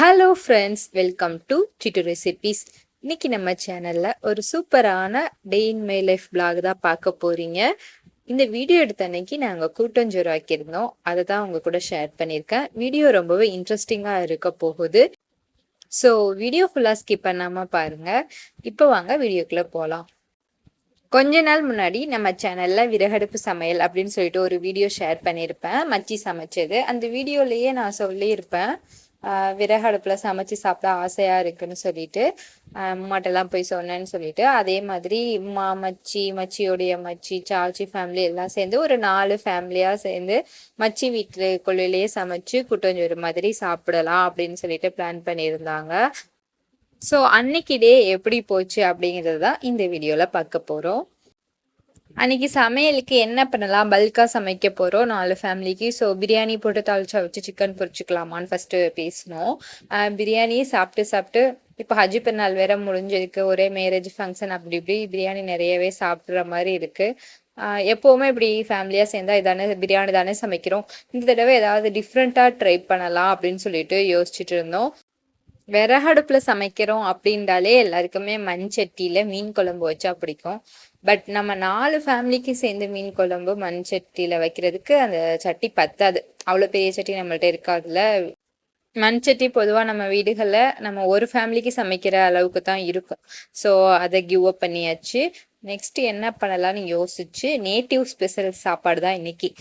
Hello friends, welcome to Chittu recipes. இன்னைக்கு நம்ம சேனலில் ஒரு சூப்பரான day in my life blog தான் பார்க்க போகிறீங்க. இந்த வீடியோ எடுத்த அன்னைக்கு நாங்கள் கூட்டஞ்சோறு ஆக்கியிருந்தோம், அதை தான் உங்கள் கூட ஷேர் பண்ணியிருக்கேன். வீடியோ ரொம்பவே இன்ட்ரெஸ்டிங்காக இருக்க போகுது. ஸோ வீடியோ ஃபுல்லாக ஸ்கிப் பண்ணாமல் பாருங்கள். இப்போ வாங்க வீடியோக்குள்ளே போகலாம். கொஞ்ச நாள் முன்னாடி நம்ம சேனலில் விறகடுப்பு சமையல் அப்படின்னு சொல்லிட்டு ஒரு வீடியோ ஷேர் பண்ணியிருப்பேன், மச்சி சமைச்சது. அந்த வீடியோலேயே நான் சொல்லியிருப்பேன், விறகு அடுப்பில் சமைச்சு சாப்பிட ஆசையாக இருக்குன்னு சொல்லிட்டு அம்மாட்டெல்லாம் போய் சொன்னேன்னு சொல்லிட்டு. அதே மாதிரி மச்சியோடைய மச்சி, சாச்சி ஃபேமிலி எல்லாம் சேர்ந்து ஒரு 4 ஃபேமிலியாக சேர்ந்து மச்சி வீட்டுக்குள்ளேயே சமைச்சு கூட்டஞ்சோறு மாதிரி சாப்பிடலாம் அப்படின்னு சொல்லிட்டு பிளான் பண்ணியிருந்தாங்க. ஸோ அன்னைக்கு டே எப்படி போச்சு அப்படிங்கிறது தான் இந்த வீடியோவில் பார்க்க போகிறோம். அன்றைக்கி சமையலுக்கு என்ன பண்ணலாம், பல்காக சமைக்க போகிறோம் 4 ஃபேமிலிக்கு. ஸோ பிரியாணி போட்டு தாளிச்சா வச்சு சிக்கன் பொரிச்சிக்கலாமான்னு ஃபஸ்ட்டு பேசினோம். பிரியாணி சாப்பிட்டு இப்போ ஹஜ் பெருநாள் வேற முடிஞ்சிருக்கு, ஒரே மேரேஜ் ஃபங்க்ஷன், அப்படி இப்படி பிரியாணி நிறையவே சாப்பிட்ற மாதிரி இருக்குது. எப்போவுமே இப்படி ஃபேமிலியாக சேர்ந்தா இதானே பிரியாணி தானே சமைக்கிறோம், இந்த தடவை ஏதாவது டிஃப்ரெண்ட்டாக ட்ரை பண்ணலாம் அப்படின்னு சொல்லிட்டு யோசிச்சுட்டு இருந்தோம். விறகடுப்பில் சமைக்கிறோம் அப்படின்றாலே எல்லாருக்குமே மண் சட்டியில் மீன் குழம்பு வச்சா பிடிக்கும். பட் நம்ம 4 ஃபேமிலிக்கு சேர்ந்து மீன் குழம்பு மண் சட்டியில் வைக்கிறதுக்கு அந்த சட்டி பத்தாது, அவ்வளோ பெரிய சட்டி நம்மள்ட்ட இருக்காதுல்ல. மண் சட்டி பொதுவாக நம்ம வீடுகளில் நம்ம ஒரு ஃபேமிலிக்கு சமைக்கிற அளவுக்கு தான் இருக்கும். ஸோ அதை கிவ் அப் பண்ணியாச்சு. நெக்ஸ்ட் என்ன பண்ணலான்னு யோசிச்சு நேட்டிவ் ஸ்பெஷல் சாப்பாடு தான் இன்னைக்கு.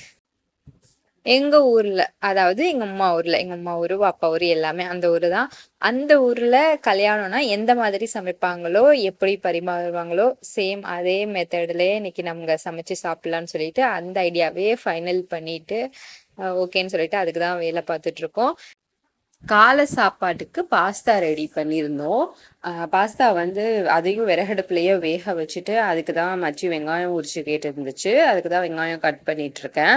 எங்கள் ஊரில், அதாவது எங்கள் அம்மா ஊர், அப்பா ஊர் எல்லாமே அந்த ஊர் தான். அந்த ஊரில் கல்யாணம்னா எந்த மாதிரி சமைப்பாங்களோ, எப்படி பரிமாறுவாங்களோ, சேம் அதே மெத்தட்லேயே இன்னைக்கு நம்ம சமைச்சு சாப்பிட்லான்னு சொல்லிட்டு அந்த ஐடியாவே ஃபைனல் பண்ணிட்டு ஓகேன்னு சொல்லிட்டு அதுக்கு தான் வேலை பார்த்துட்ருக்கோம். காலை சாப்பாட்டுக்கு பாஸ்தா ரெடி பண்ணியிருந்தோம். பாஸ்தா அதையும் விறகடுப்புலையே வேக வச்சுட்டு அதுக்கு தான் மச்சி வெங்காயம் உரிச்சு கேட்டு இருந்துச்சு, அதுக்கு தான் வெங்காயம் கட் பண்ணிகிட்ருக்கேன்.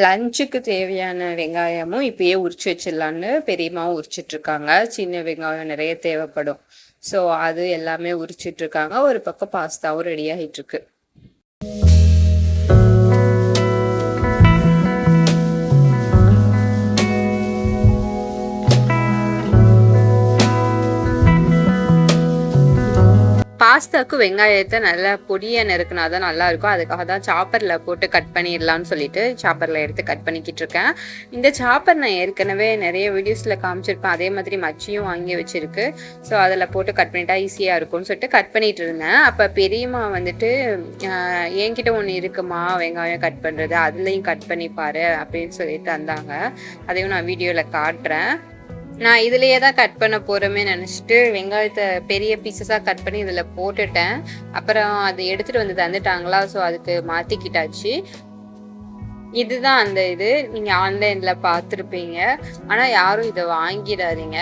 லஞ்சுக்கு தேவையான வெங்காயமும் இப்பயே உரிச்சு வச்சிடலான்னு பெரியம்மாவும் உரிச்சிட்ருக்காங்க. சின்ன வெங்காயம் நிறைய தேவைப்படும், ஸோ அது எல்லாமே உரிச்சிட்ருக்காங்க. ஒரு பக்கம் பாஸ்தாவும் ரெடி ஆகிட்டுருக்கு. பாஸ்தாவுக்கு வெங்காயத்தை நல்லா பொடியாக நறுக்குனா தான் நல்லாயிருக்கும். அதுக்காக தான் சாப்பரில் போட்டு கட் பண்ணிடலான்னு சொல்லிட்டு சாப்பரில் எடுத்து கட் பண்ணிக்கிட்டு இருக்கேன். இந்த சாப்பர் நான் ஏற்கனவே நிறைய வீடியோஸில் காமிச்சிருப்பேன், அதே மாதிரி மச்சியும் வாங்கி வச்சுருக்கு. ஸோ அதில் போட்டு கட் பண்ணிட்டா ஈஸியாக இருக்கும்னு சொல்லிட்டு கட் பண்ணிட்டு இருந்தேன். அப்போ பெரியம்மா என்கிட்ட ஒன்று இருக்குமா வெங்காயம் கட் பண்ணுறது, அதுலேயும் கட் பண்ணிப்பாரு அப்படின்னு சொல்லிட்டு தந்தாங்க. அதையும் நான் வீடியோவில் காட்டுறேன். நான் இதுலேயே தான் கட் பண்ண போகிறோமே நினச்சிட்டு வெங்காயத்தை பெரிய பீசஸாக கட் பண்ணி இதில் போட்டுட்டேன். அப்புறம் அது எடுத்துகிட்டு வந்து தந்துட்டாங்களா, ஸோ அதுக்கு மாற்றிக்கிட்டாச்சு. இதுதான் அந்த நீங்கள் ஆன்லைனில் பார்த்துருப்பீங்க, ஆனால் யாரும் இதை வாங்கிடாதீங்க.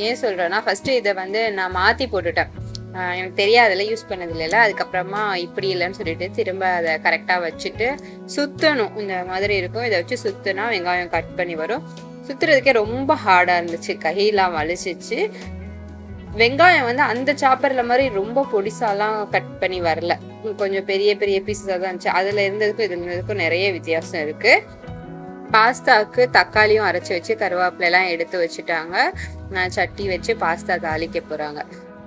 ஏன் சொல்கிறேன்னா, ஃபஸ்ட்டு இதை நான் மாற்றி போட்டுட்டேன், எனக்கு தெரியாதில்ல, யூஸ் பண்ணதில்ல. அதுக்கப்புறமா இப்படி இல்லைன்னு சொல்லிட்டு திரும்ப அதை கரெக்டாக வச்சுட்டு சுற்றணும். இந்த மாதிரி இருக்கும், இதை வச்சு சுற்றினா வெங்காயம் கட் பண்ணி வரும். சுற்றுறதுக்கே ரொம்ப ஹார்டாக இருந்துச்சு, கையெல்லாம் வலிச்சிச்சு. வெங்காயம் அந்த சாப்பரில் மாதிரி ரொம்ப பொடிசாலாம் கட் பண்ணி வரல, கொஞ்சம் பெரிய பெரிய பீஸஸாக தான் இருந்துச்சு. அதில் இருந்ததுக்கும் இதில் இருந்ததுக்கும் நிறைய வித்தியாசம் இருக்குது. பாஸ்தாவுக்கு தக்காளியும் அரைச்சி வச்சு கருவேப்பிலெல்லாம் எடுத்து வச்சுட்டாங்க. நான் சட்டி வச்சு பாஸ்தா தாளிக்க போகிறாங்க.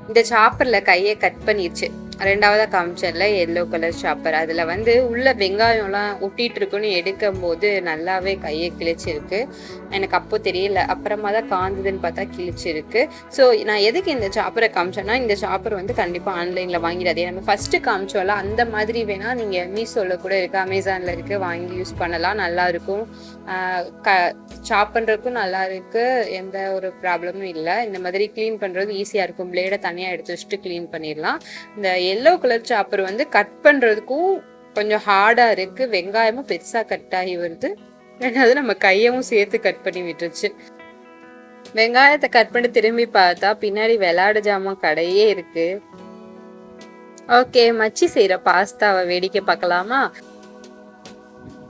இந்த சாப்பரில் கையை கட் பண்ணிடுச்சு, ரெண்டாவதாக காமிச்சதில் எல்லோ கலர் சாப்பர் அதில் வந்து உள்ள வெங்காயம்லாம் ஒட்டிகிட்டு இருக்குன்னு எடுக்கும் போது நல்லாவே கையை கிழிச்சிருக்கு. எனக்கு அப்போ தெரியல, அப்புறமா தான் காந்ததுன்னு பார்த்தா கிழிச்சிருக்கு. ஸோ நான் எதுக்கு இந்த சாப்பரை காமிச்சேன்னா, இந்த சாப்பர் வந்து கண்டிப்பாக ஆன்லைனில் வாங்கிடாதே. நம்ம ஃபஸ்ட்டு காமிச்சோம்ல அந்த மாதிரி வேணால் நீங்கள் மீஷோவில் கூட இருக்குது, அமேசானில் இருக்குது, வாங்கி யூஸ் பண்ணலாம், நல்லாயிருக்கும். சாப் பண்ணுறதுக்கும் நல்லா இருக்குது, எந்த ஒரு ப்ராப்ளமும் இல்லை. இந்த மாதிரி க்ளீன் பண்ணுறது ஈஸியாக இருக்கும், பிளேடை தனியாக எடுத்து வச்சுட்டு க்ளீன் பண்ணிடலாம். இந்த எல்லோ கலர் சாப்பர் வந்து கட் பண்ணுறதுக்கும் கொஞ்சம் ஹார்டாக இருக்குது, வெங்காயமும் பெருசாக கட் ஆகி வருது, ரெண்டாவது நம்ம கையவும் சேர்த்து கட் பண்ணி விட்டுருச்சு. வெங்காயத்தை கட் பண்ணி திரும்பி பார்த்தா பின்னாடி விளையாடு ஜாமான் கடையே இருக்கு. ஓகே, மச்சி செய்கிற பாஸ்தாவை வேடிக்கை பார்க்கலாமா?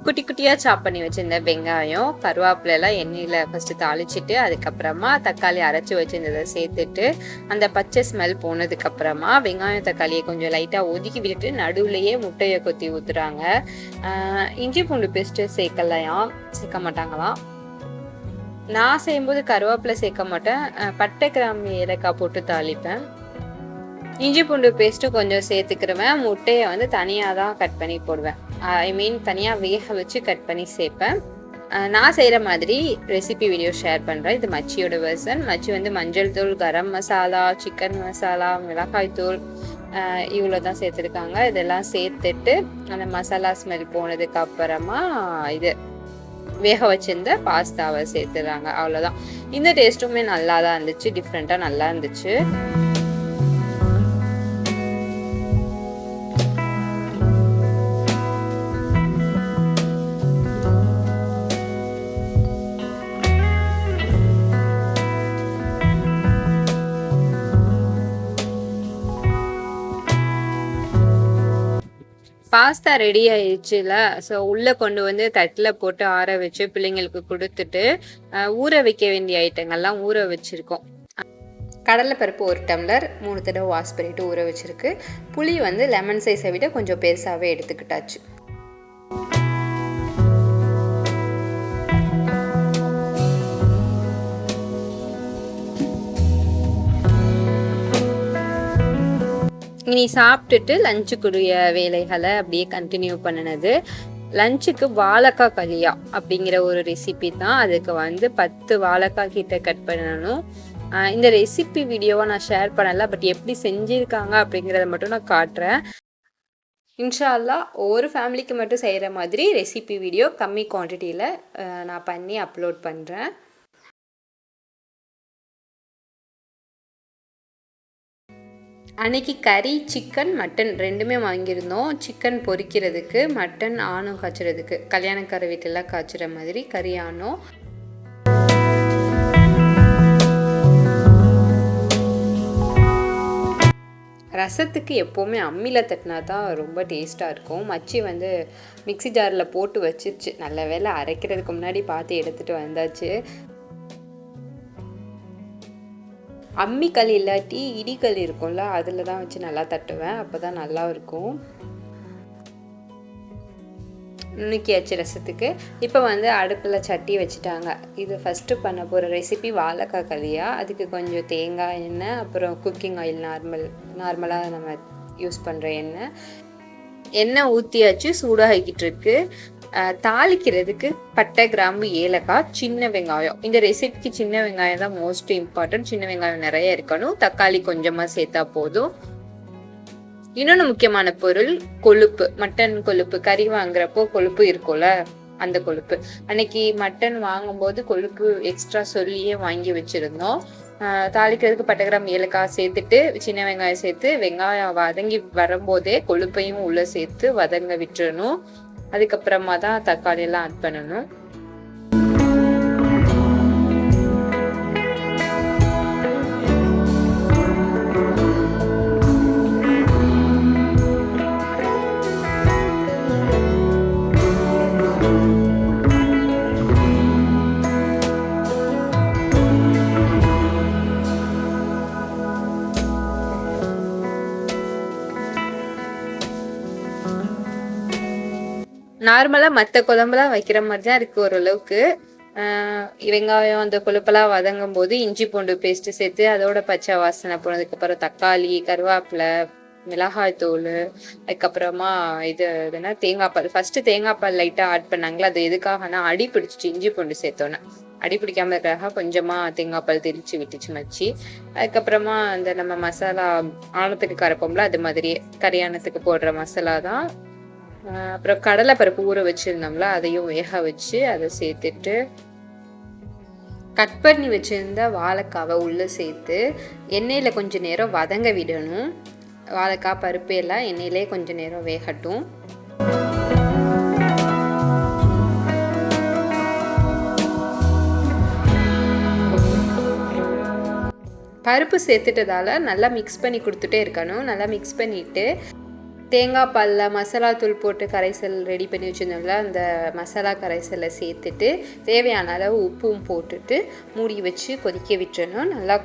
குட்டி குட்டியாக சாப் பண்ணி வச்சிருந்த வெங்காயம், கருவேப்பிலெல்லாம் எண்ணெயில் ஃபஸ்ட்டு தாளிச்சிட்டு, அதுக்கப்புறமா தக்காளி அரைச்சி வச்சிருந்ததை சேர்த்துட்டு, அந்த பச்சை ஸ்மெல் போனதுக்கப்புறமா வெங்காயம் தக்காளியை கொஞ்சம் லைட்டாக ஒதுக்கி விட்டுட்டு நடுவுலையே முட்டையை கொத்தி ஊற்றுறாங்க. இஞ்சி பூண்டு பேஸ்ட்டு சேர்க்க மாட்டாங்களாம். நான் செய்யும்போது கருவேப்பிலை சேர்க்க மாட்டேன், பட்டை கிராம்பு ஏலக்காய் போட்டு தாளிப்பேன். இஞ்சி பூண்டு பேஸ்ட்டு கொஞ்சம் சேர்த்துக்கிறவேன். முட்டையை வந்து தனியாக தான் கட் பண்ணி போடுவேன், ஐ மீன் தனியாக வேக வச்சு கட் பண்ணி சேர்ப்பேன். நான் செய்கிற மாதிரி ரெசிபி வீடியோ ஷேர் பண்ணுறேன். இது மச்சியோட வெர்ஷன். மச்சி வந்து மஞ்சள் தூள், கரம் மசாலா, சிக்கன் மசாலா, மிளகாய் தூள் இவ்வளோ தான் சேர்த்துருக்காங்க. இதெல்லாம் சேர்த்துட்டு அந்த மசாலா ஸ்மெல் போனதுக்கு அப்புறமா இது வேக வச்சிருந்த பாஸ்தாவை சேர்த்துறாங்க, அவ்வளோதான். இந்த டேஸ்ட்டுமே நல்லா தான் இருந்துச்சு, டிஃப்ரெண்ட்டாக நல்லா இருந்துச்சு. பாஸ்தா ரெடி ஆயிடுச்சுல, ஸோ உள்ளே கொண்டு வந்து தட்டில் போட்டு ஆற வச்சு பிள்ளைங்களுக்கு கொடுத்துட்டு ஊற வைக்க வேண்டிய ஐட்டங்கள்லாம் ஊற வச்சுருக்கோம். கடலைப்பருப்பு 1 டம்ளர் 3 தடவை வாஷ் பண்ணிவிட்டு ஊற வச்சுருக்கு. புளி வந்து லெமன் சைஸை விட கொஞ்சம் பெருசாகவே எடுத்துக்கிட்டாச்சு. இனி சாப்பிட்டுட்டு லஞ்சுக்குரிய வேலைகளை அப்படியே கண்டினியூ பண்ணினது. லஞ்சுக்கு வாழைக்காய் களியா அப்படிங்கிற ஒரு ரெசிபி தான். அதுக்கு வந்து 10 வாழைக்காய் கிட்ட கட் பண்ணணும். இந்த ரெசிபி வீடியோவை நான் ஷேர் பண்ணலை, பட் எப்படி செஞ்சுருக்காங்க அப்படிங்கிறத மட்டும் நான் காட்டுறேன். இன்ஷா அல்லாஹ் ஒவ்வொரு ஃபேமிலிக்கு மட்டும் செய்கிற மாதிரி ரெசிபி வீடியோ கம்மி குவான்டிட்டியில் நான் பண்ணி அப்லோட் பண்ணுறேன். அன்றைக்கி கறி, சிக்கன், மட்டன் ரெண்டுமே வாங்கியிருந்தோம். சிக்கன் பொரிக்கிறதுக்கு, மட்டன் ஆணம் காய்ச்சறதுக்கு, கல்யாணக்கார வீட்டிலலாம் காய்ச்சுற மாதிரி கறி ஆணம். ரசத்துக்கு எப்போவுமே அம்மியில் தட்டினா தான் ரொம்ப டேஸ்ட்டாக இருக்கும். மச்சி வந்து மிக்சி ஜாரில் போட்டு வச்சிருச்சு, நல்ல வேளை அரைக்கிறதுக்கு முன்னாடி பார்த்து எடுத்துகிட்டு வந்தாச்சு. அம்மிக்கல் இல்லாட்டி இடிக்கல் இருக்கும்ல, அதில் தான் வச்சு நல்லா தட்டுவேன், அப்போ தான் நல்லா இருக்கும். நுணுக்கியாச்சு ரசத்துக்கு. இப்போ வந்து அடுப்பில் சட்டி வச்சுட்டாங்க. இது ஃபஸ்ட்டு பண்ண போகிற ரெசிபி வாழைக்காய் களியா. அதுக்கு கொஞ்சம் தேங்காய் எண்ணெய், அப்புறம் குக்கிங் ஆயில் நார்மலாக நம்ம யூஸ் பண்ணுற எண்ணெய் ஊற்றியாச்சு, சூடாகிக்கிட்டு இருக்கு. தாளிக்கிறதுக்கு பட்டை, கிராம்பு, ஏலக்காய், சின்ன வெங்காயம். இந்த ரெசிபிக்கு சின்ன வெங்காயம் தான் மோஸ்ட் இம்பார்ட்டன்ட். சின்ன வெங்காயம் நிறைய இருக்கணும். தக்காளி கொஞ்சமாக சேர்த்தா போதும். இன்னொன்று முக்கியமான பொருள் கொழுப்பு, மட்டன் கொழுப்பு. கறி வாங்குறப்போ கொழுப்பு இருக்கும்ல, அந்த கொழுப்பு. அன்னைக்கு மட்டன் வாங்கும்போது கொழுப்பு எக்ஸ்ட்ரா சொல்லியே வாங்கி வச்சுருந்தோம். தாளிக்கிறதுக்கு பட்டை, கிராம்பு, ஏலக்காய் சேர்த்துட்டு சின்ன வெங்காயம் சேர்த்து வெங்காயம் வதங்கி வரும்போதே கொழுப்பையும் உள்ளே சேர்த்து வதங்க விட்டுறணும். அதுக்கப்புறமா தான் தக்காளி எல்லாம் ஆட் பண்ணணும். நார்மலாக மற்ற குழம்புலாம் வைக்கிற மாதிரி தான் இருக்குது ஓரளவுக்கு. வெங்காயம் அந்த கொழுப்பெல்லாம் வதங்கும் போது இஞ்சி பூண்டு பேஸ்ட்டு சேர்த்து அதோட பச்சை வாசனை போனதுக்கப்புறம் தக்காளி, கருவேப்பிலை, மிளகாய் தூள், அதுக்கப்புறமா இதுனா தேங்காய் பால். ஃபர்ஸ்ட் தேங்காய் பால் லைட்டா ஆட் பண்ணாங்களா, அது எதுக்காகனா அடி பிடிச்சிச்சு இஞ்சி பூண்டு சேர்த்தோன்னே. அடி பிடிக்காம இருக்கிறக்காக கொஞ்சமா தேங்காய் பால் திரிச்சு விட்டுச்சு மச்சி. அதுக்கப்புறமா அந்த நம்ம மசாலா ஆணத்துக்கு கரைப்போம்ல, அது மாதிரியே கல்யாணத்துக்கு போடுற மசாலா தான். அப்புறம் கடலை பருப்பு ஊற வச்சிருந்தோம்ல, அதையும் வேக வச்சு அதை சேர்த்துட்டு கட் பண்ணி வச்சுருந்த வாழைக்காவை உள்ளே சேர்த்து எண்ணெயில் கொஞ்சம் நேரம் வதங்க விடணும். வாழைக்காய் பருப்பு எல்லாம் எண்ணெயிலே கொஞ்சம் நேரம் வேகட்டும். பருப்பு சேர்த்துட்டதால நல்லா மிக்ஸ் பண்ணி கொடுத்துட்டே இருக்கணும். நல்லா மிக்ஸ் பண்ணிவிட்டு தேங்காய் பாலில் மசாலா தூள் போட்டு கரைசல் ரெடி பண்ணி வச்சுருந்தோம்ல, அந்த மசாலா கரைசலை சேர்த்துட்டு தேவையான அளவு உப்பும் போட்டுட்டு மூடி வச்சு கொதிக்க விட்டுறணும். நல்லா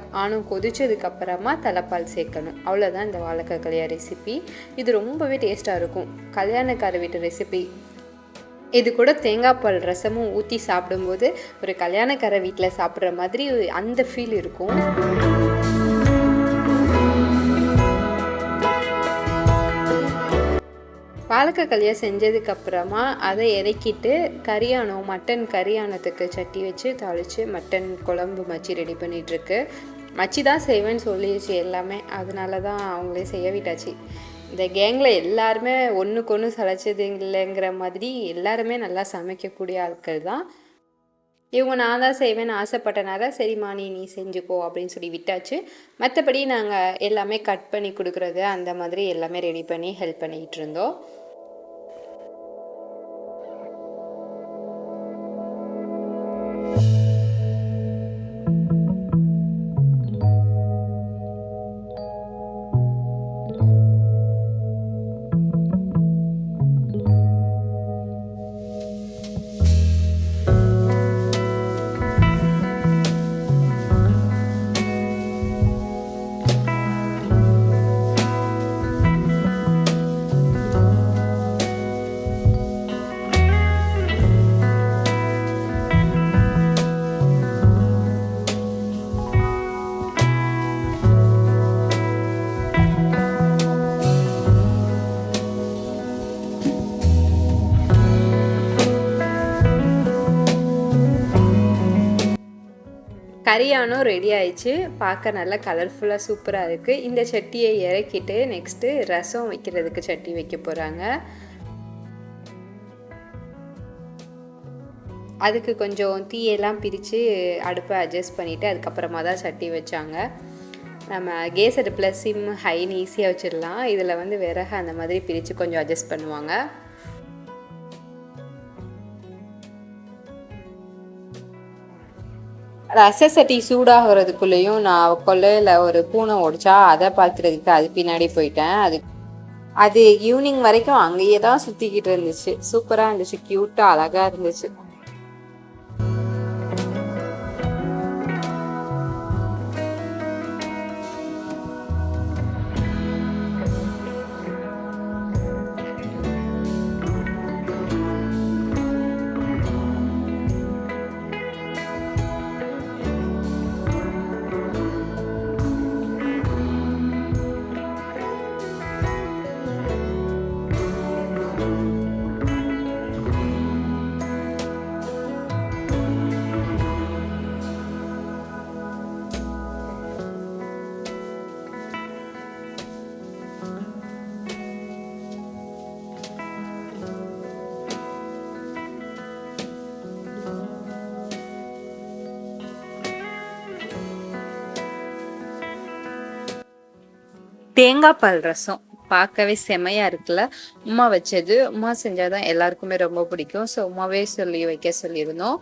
கொதிச்சதுக்கப்புறமா தலைப்பால் சேர்க்கணும். அவ்வளோதான் இந்த வாழைக்காய் கல்யாண ரெசிபி. இது ரொம்பவே டேஸ்ட்டாக இருக்கும். கல்யாணக்கார வீட்டு ரெசிபி. இது கூட தேங்காய் பால் ரசமும் ஊற்றி சாப்பிடும்போது ஒரு கல்யாணக்கார வீட்டில் சாப்பிட்ற மாதிரி அந்த ஃபீல் இருக்கும். வாழைக்காய் களியா செஞ்சதுக்கப்புறமா அதை இறக்கிட்டு கரியானம் மட்டன் கரியானத்துக்கு சட்டி வச்சு தாளித்து மட்டன் குழம்பு மச்சி ரெடி பண்ணிகிட்ருக்கு. மச்சி தான் செய்வேன்னு சொல்லிடுச்சு எல்லாமே, அதனால தான் அவங்களே செய்ய விட்டாச்சு. இந்த கேங்கில் எல்லாருமே ஒன்றுக்கு ஒன்று சளைச்சது இல்லைங்கிற மாதிரி எல்லாருமே நல்லா சமைக்கக்கூடிய ஆட்கள் தான். இவங்க நான் தான் செய்வேன்னு ஆசைப்பட்டனால சரிம்மா நீ செஞ்சுக்கோ அப்படின்னு சொல்லி விட்டாச்சு. மற்றபடி நாங்கள் எல்லாமே கட் பண்ணி கொடுக்குறது அந்த மாதிரி எல்லாமே ரெடி பண்ணி ஹெல்ப் பண்ணிக்கிட்டு இருந்தோம். கரியானம் ரெடி ஆயிடுச்சு. பார்க்க நல்லா கலர்ஃபுல்லாக சூப்பராக இருக்குது. இந்த சட்டியை இறக்கிட்டு நெக்ஸ்ட்டு ரசம் வைக்கிறதுக்கு சட்டி வைக்க போகிறாங்க. அதுக்கு கொஞ்சம் தீயெல்லாம் பிரித்து அடுப்பை அட்ஜஸ்ட் பண்ணிவிட்டு அதுக்கப்புறமா தான் சட்டி வச்சாங்க. நம்ம கேஸ் அடுப்பில் சிம் ஹைன்னு ஈஸியாக வச்சிடலாம். இதில் விறகு அந்த மாதிரி பிரித்து கொஞ்சம் அட்ஜஸ்ட் பண்ணுவாங்க. ரச சட்டி சூடாகிறதுக்குள்ளேயும் நான் கொல்லையில் ஒரு பூனை ஓடிச்சா அதை பார்க்குறதுக்கு அது பின்னாடி போயிட்டேன். அது ஈவினிங் வரைக்கும் அங்கேயே தான் சுற்றிக்கிட்டு இருந்துச்சு. சூப்பராக இருந்துச்சு, க்யூட்டாக அழகாக இருந்துச்சு. தேங்காய் பால் ரசம் பார்க்கவே செமையாக இருக்குல்ல. உமா வச்சது, உமா செஞ்சாதான் எல்லாருக்குமே ரொம்ப பிடிக்கும். ஸோ உமாவே சொல்லி வைக்க சொல்லியிருந்தோம்.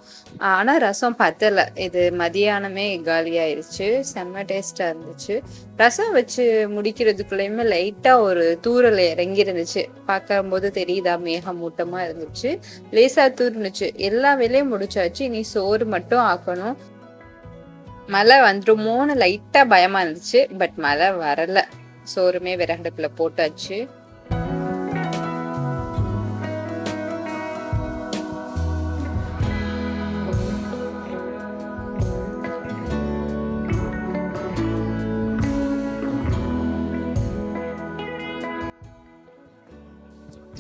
ஆனால் ரசம் பத்தலை. இது மதியானமே காலியாயிருச்சு. செம்ம டேஸ்ட்டாக இருந்துச்சு. ரசம் வச்சு முடிக்கிறதுக்குள்ளேயுமே லைட்டாக ஒரு தூரல் இறங்கி இருந்துச்சு. பார்க்கும்போது தெரியுதா, மேகம் மூட்டமாக இருந்துச்சு. லேசாக தூர்னுச்சு. எல்லா வேலையும் முடிச்சாச்சு. இனி சோறு மட்டும் ஆக்கணும். மழை வந்துருமோன்னு லைட்டாக பயமாக இருந்துச்சு. பட் மழை வரலை. சோறுமே விறகுடுப்புல போட்டாச்சு.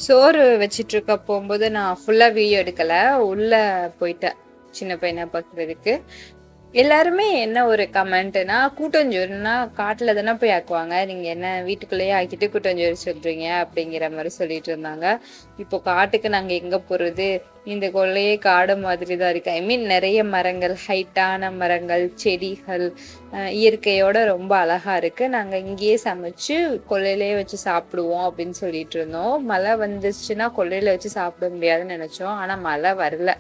சோறு வச்சிட்டு இருக்க போகும்போது நான் ஃபுல்லா வீடியோ எடுக்கல, உள்ள போயிட்டேன் சின்ன பையனை பார்க்கறதுக்கு. எல்லாருமே என்ன ஒரு கமெண்ட்னா, கூட்டஞ்சோறுனா காட்டுல தானே போய் ஆக்குவாங்க, நீங்க என்ன வீட்டுக்குள்ளேயே ஆக்கிட்டு கூட்டஞ்சோறு சொல்றீங்க அப்படிங்கிற மாதிரி சொல்லிட்டு இருந்தாங்க. இப்போ காட்டுக்கு நாங்க எங்க போறது, இந்த கொள்ளையே காடு மாதிரி தான் இருக்கு. ஐ மீன் நிறைய மரங்கள், ஹைட்டான மரங்கள், செடிகள், இயற்கையோட ரொம்ப அழகா இருக்கு. நாங்க இங்கேயே சமைச்சு கொள்ளையிலேயே வச்சு சாப்பிடுவோம் அப்படின்னு சொல்லிட்டு இருந்தோம். மழை வந்துச்சுன்னா கொள்ளையில வச்சு சாப்பிட முடியாதுன்னு நினைச்சோம். ஆனா மழை வரல,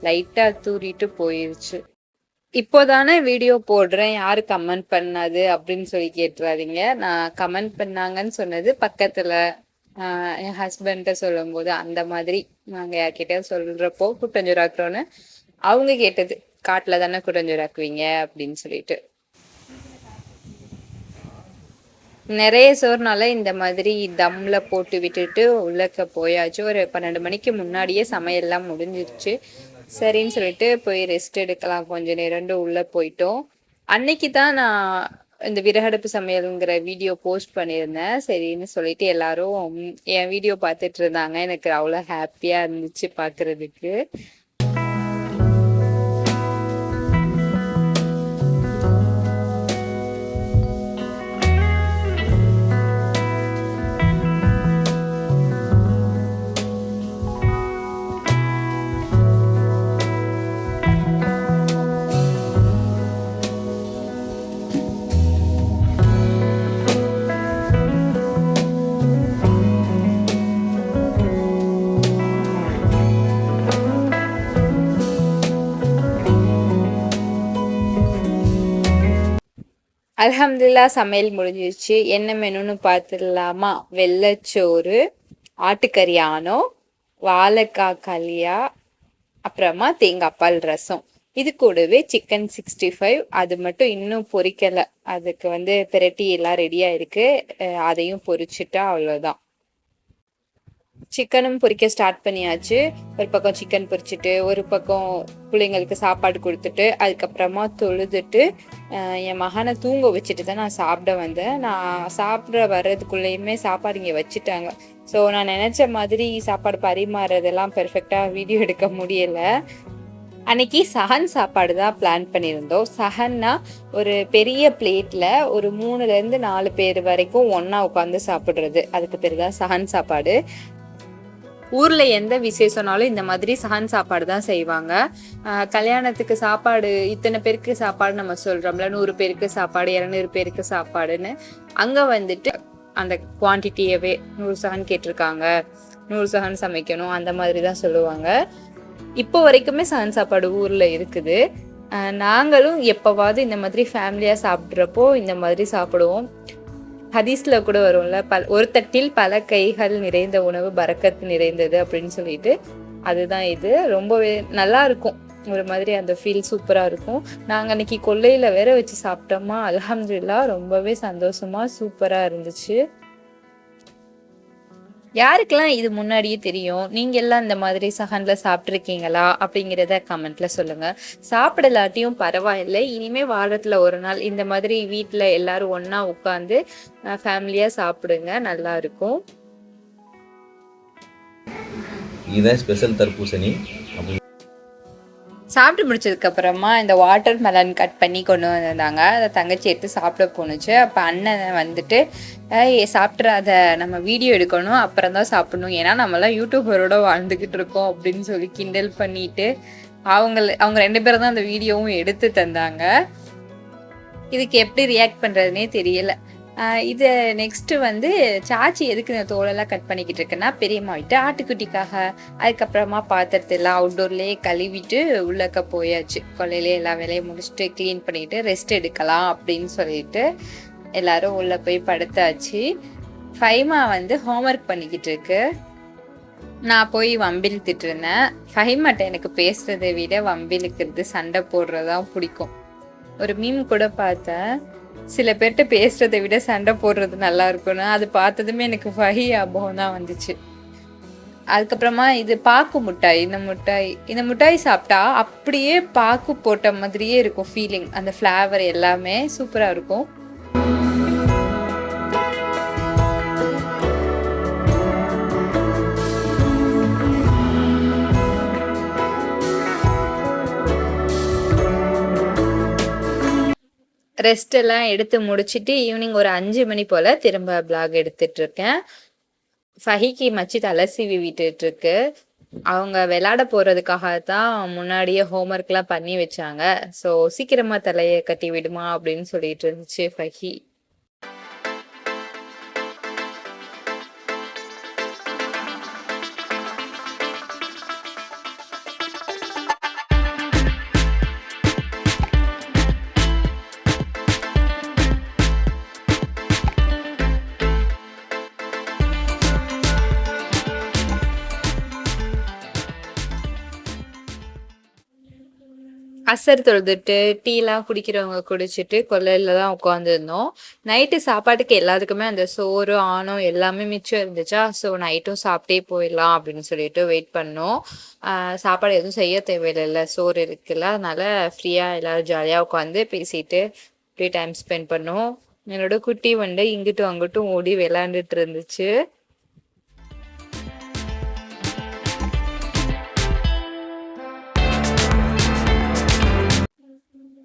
லைட்டா தூறிட்டு போயிருச்சு. இப்போதானே வீடியோ போடுறேன், யாரு கமெண்ட் பண்ணாது அப்படின்னு சொல்லி கேட்டுறாதீங்க. நான் கமெண்ட் பண்ணாங்கன்னு சொன்னது பக்கத்துல என் ஹஸ்பண்ட சொல்லும் போது, அந்த மாதிரி நாங்க யார்கிட்ட சொல்றப்போ குட்டஞ்சோறாக்குறோன்னு அவங்க கேட்டது, காட்டுல தானே குட்டஞ்சோறாக்குவீங்க அப்படின்னு சொல்லிட்டு. நிறைய சோறுனால இந்த மாதிரி தம்ல போட்டு விட்டுட்டு உள்ளக்க போயாச்சு. ஒரு 12 மணிக்கு முன்னாடியே சமையல்லாம் முடிஞ்சிருச்சு. சரின்னு சொல்லிட்டு போய் ரெஸ்ட் எடுக்கலாம் கொஞ்ச நேரம்னு உள்ள போயிட்டோம். அன்னைக்கு தான் நான் இந்த விறகடுப்பு சமையலுங்கிற வீடியோ போஸ்ட் பண்ணியிருந்தேன். சரின்னு சொல்லிட்டு எல்லாரும் என் வீடியோ பார்த்துட்டு இருந்தாங்க. எனக்கு அவ்வளோ ஹாப்பியா இருந்துச்சு பார்க்கறதுக்கு. அல்ஹம்துலில்லா சமையல் முடிஞ்சிருச்சு. என்ன மெனுன்னு பார்த்துடலாமா? வெள்ளைச்சோறு, ஆட்டுக்கறி ஆனோ, வாழைக்காய் கலியா, அப்புறமா தேங்காய் பால் ரசம். இது கூடவே சிக்கன் 65, அது மட்டும் இன்னும் பொரிக்கலை. அதுக்கு பிரட்டி எல்லாம் ரெடியாக இருக்கு. அதையும் பொரிச்சுட்டா அவ்வளோதான். சிக்கனும் பொரிக்க ஸ்டார்ட் பண்ணியாச்சு. ஒரு பக்கம் சிக்கன் பொரிச்சிட்டு, ஒரு பக்கம் பிள்ளைங்களுக்கு சாப்பாடு கொடுத்துட்டு, அதுக்கப்புறமா தொழுதுட்டு என் மகனை தூங்க வச்சுட்டு தான் நான் சாப்பிட வந்தேன். நான் சாப்பிட வர்றதுக்குள்ளேயுமே சாப்பாடு இங்கே வச்சுட்டாங்க. ஸோ நான் நினச்ச மாதிரி சாப்பாடு பரிமாறதெல்லாம் பெர்ஃபெக்டாக வீடியோ எடுக்க முடியலை. அன்னைக்கு சஹன் சாப்பாடு தான் பிளான் பண்ணியிருந்தோம். சஹன்னா ஒரு பெரிய பிளேட்டில் ஒரு 3லேருந்து 4 பேர் வரைக்கும் ஒன்றா உட்காந்து சாப்பிட்றது, அதுக்கு பேர் தான் சஹன் சாப்பாடு. ஊர்ல எந்த விசேஷம்னாலும் இந்த மாதிரி சஹன் சாப்பாடு தான் செய்வாங்க. கல்யாணத்துக்கு சாப்பாடு இத்தனை பேருக்கு சாப்பாடு நம்ம சொல்றோம்ல, 100 பேருக்கு சாப்பாடு, 200 பேருக்கு சாப்பாடுன்னு, அங்க அந்த குவான்டிட்டியவே 100 சஹன் கேட்டிருக்காங்க, 100 சஹன் சமைக்கணும், அந்த மாதிரி தான் சொல்லுவாங்க. இப்போ வரைக்குமே சஹன் சாப்பாடு ஊர்ல இருக்குது. நாங்களும் எப்பவாவது இந்த மாதிரி ஃபேமிலியா சாப்பிட்றப்போ இந்த மாதிரி சாப்பிடுவோம். ஹதீஸ்ல கூட வரும்ல, ஒரு தட்டில் பல கைகள் நிறைந்த உணவு பரக்கத்து நிறைந்தது அப்படின்னு சொல்லிட்டு, அதுதான் இது. ரொம்பவே நல்லா இருக்கும், ஒரு மாதிரி அந்த ஃபீல் சூப்பரா இருக்கும். நாங்க அன்னைக்கு கொல்லையில வேற வச்சு சாப்பிட்டோமா, அல்ஹம்துலில்லாஹ் ரொம்பவே சந்தோஷமா சூப்பரா இருந்துச்சு. யாருக்கெல்லாம் இது முன்னாடியே தெரியும், நீங்க எல்லாம் இந்த மாதிரி சஹன்ல சாப்பிட்ருக்கீங்களா அப்படிங்கிறத கமெண்ட்ல சொல்லுங்க. சாப்பிடலாட்டியும் பரவாயில்லை, இனிமே வாரத்துல ஒரு நாள் இந்த மாதிரி வீட்டுல எல்லாரும் ஒண்ணா உட்காந்து ஃபேமிலியா சாப்பிடுங்க, நல்லா இருக்கும். இதுதான் ஸ்பெஷல் தர்பூசணி. சாப்பிட்டு முடிச்சதுக்கு அப்புறமா இந்த வாட்டர் மெலன் கட் பண்ணி கொண்டு வந்திருந்தாங்க. அதை தங்கச்சி எடுத்து சாப்பிட போணுச்சு. அப்போ அண்ணன் சாப்பிட்றாத, நம்ம வீடியோ எடுக்கணும், அப்புறம் தான் சாப்பிடணும், ஏன்னா நம்மளாம் யூடியூபரோட வாழ்ந்துக்கிட்டு இருக்கோம் அப்படின்னு சொல்லி கிண்டல் பண்ணிட்டு அவங்க 2 பேரும் தான் அந்த வீடியோவும் எடுத்து தந்தாங்க. இதுக்கு எப்படி ரியாக்ட் பண்ணுறதுனே தெரியல. இது நெக்ஸ்ட்டு சாச்சி எதுக்கு இந்த தோலெல்லாம் கட் பண்ணிக்கிட்டு இருக்குன்னா, பெரியம்மா விட்டு ஆட்டுக்குட்டிக்காக. அதுக்கப்புறமா பாத்திரத்தெல்லாம் அவுட்டோர்லேயே கழுவிட்டு உள்ளக்க போயாச்சு. கொல்லையிலே எல்லா வேலையும் முடிச்சுட்டு க்ளீன் பண்ணிட்டு ரெஸ்ட் எடுக்கலாம் அப்படின்னு சொல்லிட்டு எல்லாரும் உள்ளே போய் படுத்தாச்சு. ஃபைமா ஹோம்ஒர்க் பண்ணிக்கிட்டு இருக்கு. நான் போய் வம்பிழுத்துட்டு இருந்தேன். ஃபஹிமாட்ட எனக்கு பேசுறதை விட வம்பிழுக்கிறது, சண்டை போடுறதான் பிடிக்கும். ஒரு மீம் கூட பார்த்தேன், சில பேர்கிட்ட பேசுறதை விட சண்டை போடுறது நல்லா இருக்கும்னு. அது பார்த்ததுமே எனக்கு ஃபஹி ஞாபகம் தான் வந்துச்சு. அதுக்கப்புறமா இது பாக்கு மிட்டாய். இந்த மிட்டாய் சாப்பிட்டா அப்படியே பாக்கு போட்ட மாதிரியே இருக்கும் ஃபீலிங். அந்த ஃப்ளேவர் எல்லாமே சூப்பராக இருக்கும். ரெஸ்ட் எல்லாம் எடுத்து முடிச்சுட்டு ஈவினிங் ஒரு 5 மணி போல் திரும்ப பிளாக் எடுத்துட்ருக்கேன். ஃபஹிக்கு மச்சி தலை சீவி விட்டுட்டு இருக்கு. அவங்க விளையாட போறதுக்காக தான் முன்னாடியே ஹோம்ஒர்க்லாம் பண்ணி வச்சாங்க. ஸோ சீக்கிரமா தலையை கட்டி விடுமா அப்படின்னு சொல்லிட்டு இருந்துச்சு ஃபஹி. அசர் தொழுதுட்டு டீலாம் குடிக்கிறவங்க குடிச்சிட்டு கொல்லையில தான் உட்காந்துருந்தோம். நைட்டு சாப்பாட்டுக்கு எல்லாத்துக்குமே அந்த சோறு ஆணம் எல்லாமே மிச்சம் இருந்துச்சா, ஸோ நைட்டும் சாப்பிட்டே போயிடலாம் அப்படின்னு சொல்லிட்டு வெயிட் பண்ணோம். சாப்பாடு எதுவும் செய்ய தேவையில்லைல்ல, சோறு இருக்குல்ல, அதனால ஃப்ரீயாக எல்லோரும் ஜாலியாக உட்காந்து பேசிட்டு அப்படியே டைம் ஸ்பெண்ட் பண்ணோம். என்னோட குட்டி வந்து இங்கிட்டும் அங்கிட்டும் ஓடி விளையாண்டுட்டு இருந்துச்சு.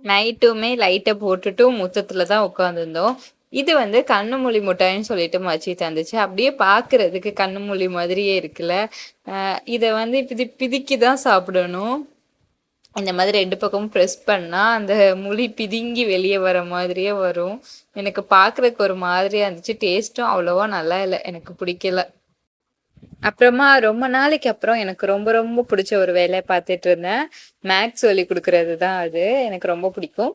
நைட்டுமே லைட்டை போட்டுட்டு முத்தத்தில் தான் உட்காந்துருந்தோம். இது வந்து கண்ணு மொழி மிட்டாய்ன்னு சொல்லிட்டு மச்சி தந்துச்சு. அப்படியே பார்க்கறதுக்கு கண்ணு மொழி மாதிரியே இருக்குல்ல. இதை வந்து பிதிக்கி தான் சாப்பிடணும். இந்த மாதிரி 2 பக்கமும் ப்ரெஸ் பண்ணால் அந்த மொழி பிதுங்கி வெளியே வர மாதிரியே வரும். எனக்கு பார்க்குறதுக்கு ஒரு மாதிரியாக இருந்துச்சு. டேஸ்ட்டும் அவ்வளோவா நல்லா இல்லை, எனக்கு பிடிக்கல. அப்புறமா ரொம்ப நாளைக்கு அப்புறம் எனக்கு ரொம்ப ரொம்ப பிடிச்ச ஒரு வேலையை பார்த்துட்டு இருந்தேன். மேக்ஸ் சொல்லி கொடுக்கறது தான் அது. எனக்கு ரொம்ப பிடிக்கும்.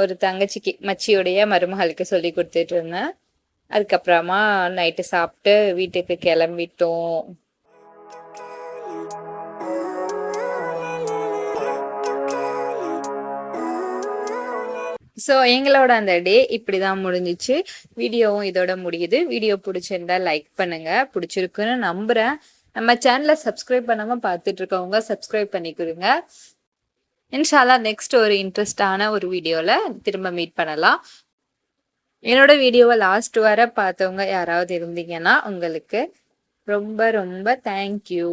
ஒரு தங்கச்சிக்கு மச்சியோடைய மருமகளுக்கு சொல்லி கொடுத்துட்டு இருந்தேன். அதுக்கப்புறமா நைட்டு சாப்பிட்டு வீட்டுக்கு கிளம்பிட்டோம். ஸோ எங்களோட அந்த டே இப்படி தான் முடிஞ்சிச்சு. வீடியோவும் இதோட முடியுது. வீடியோ பிடிச்சிருந்தா லைக் பண்ணுங்க. பிடிச்சிருக்குன்னு நம்புகிறேன். நம்ம சேனலை சப்ஸ்கிரைப் பண்ணாமல் பார்த்துட்டு இருக்கவங்க சப்ஸ்கிரைப் பண்ணிக்கிறோங்க. இன்ஷால்லா நெக்ஸ்ட் ஒரு இன்ட்ரெஸ்டான ஒரு வீடியோவில் திரும்ப மீட் பண்ணலாம். என்னோட வீடியோவை லாஸ்ட் வர பார்த்தவங்க யாராவது இருந்தீங்கன்னா உங்களுக்கு ரொம்ப ரொம்ப தேங்க்யூ.